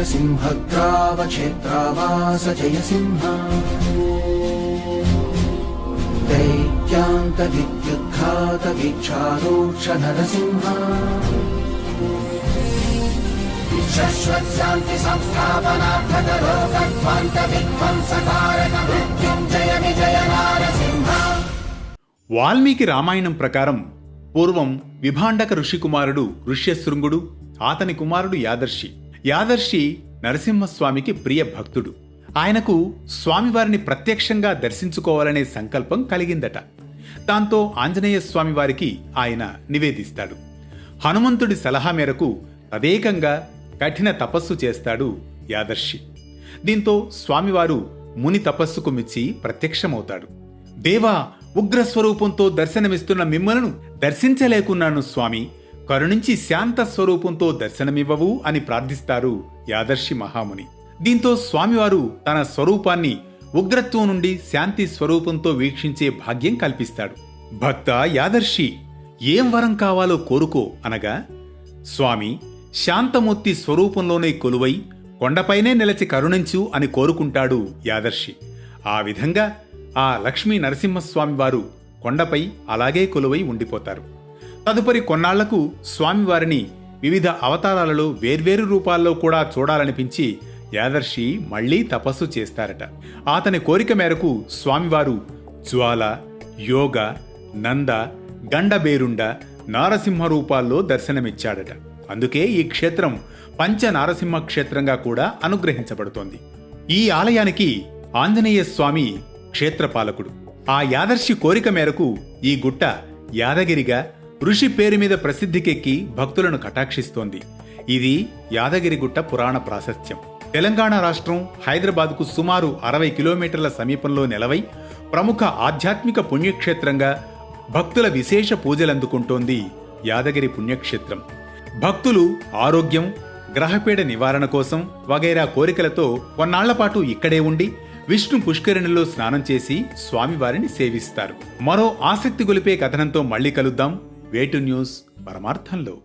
నరసింహగ్రావక్షేత్రావాస జయ సింహ దైత్యాంత విద్యుద్ఘాత విచారోక్ష నరసింహ శాశ్వత్శాంతి సంస్థాపనార్థక లోకధ్వంత విధ్వంసకారక మృత్యుంజయ విజయ నారసింహ. వాల్మీకి రామాయణం ప్రకారం పూర్వం విభాండక ఋషి కుమారుడు ఋష్యశృంగుడు, అతని కుమారుడు యాదర్శి. యాదర్శి నరసింహస్వామికి ప్రియ భక్తుడు. ఆయనకు స్వామివారిని ప్రత్యక్షంగా దర్శించుకోవాలనే సంకల్పం కలిగిందట. దాంతో ఆంజనేయ స్వామివారికి ఆయన నివేదిస్తాడు. హనుమంతుడి సలహా మేరకు తదేకంగా కఠిన తపస్సు చేస్తాడు యాదర్శి. దీంతో స్వామివారు ముని తపస్సుకు మెచ్చి ప్రత్యక్షమవుతాడు. దేవా, ఉగ్రస్వరూపంతో దర్శనమిస్తున్న మిమ్మలను దర్శించలేకున్నాను స్వామి, కరుణించి శాంత స్వరూపంతో దర్శనమివ్వవు అని ప్రార్థిస్తారు యాదర్శి మహాముని. దీంతో స్వామివారు తన స్వరూపాన్ని ఉగ్రత్వం నుండి శాంతి స్వరూపంతో వీక్షించే భాగ్యం కల్పిస్తాడు. భక్త యాదర్శి, ఏం వరం కావాలో కోరుకో అనగా, స్వామి శాంతమూర్తి స్వరూపంలోనే కొలువై కొండపైనే నిలచి కరుణించు అని కోరుకుంటాడు యాదర్శి. ఆ విధంగా ఆ లక్ష్మీ నరసింహస్వామివారు కొండపై అలాగే కొలువై ఉండిపోతారు. తదుపరి కొన్నాళ్లకు స్వామివారిని వివిధ అవతారాలలో వేర్వేరు రూపాల్లో కూడా చూడాలనిపించి యాదర్శి మళ్లీ తపస్సు చేస్తారట. అతని కోరిక మేరకు స్వామివారు జ్వాల, యోగ, నంద, గండబేరుండ, నారసింహ రూపాల్లో దర్శనమిచ్చాడట. అందుకే ఈ క్షేత్రం పంచ నారసింహ క్షేత్రంగా కూడా అనుగ్రహించబడుతోంది. ఈ ఆలయానికి ఆంజనేయ స్వామి క్షేత్రపాలకుడు. ఆ యాదర్శి కోరిక మేరకు ఈ గుట్ట యాదగిరిగా ఋషి పేరు మీద ప్రసిద్ధికెక్కి భక్తులను కటాక్షిస్తోంది. ఇది యాదగిరిగుట్ట పురాణ ప్రాశస్త్యం. తెలంగాణ రాష్ట్రం హైదరాబాద్కు సుమారు 60 కిలోమీటర్ల సమీపంలో నెలవై ప్రముఖ ఆధ్యాత్మిక పుణ్యక్షేత్రంగా భక్తుల విశేష పూజలందుకుంటోంది యాదగిరి పుణ్యక్షేత్రం. భక్తులు ఆరోగ్యం, గ్రహపీడ నివారణ కోసం వగైరా కోరికలతో కొన్నాళ్లపాటు ఇక్కడే ఉండి విష్ణు పుష్కరిణిలో స్నానం చేసి స్వామివారిని సేవిస్తారు. మరో ఆసక్తి గొలిపే కథనంతో మళ్లీ కలుద్దాం. వేటు న్యూస్ పరమార్థంలో.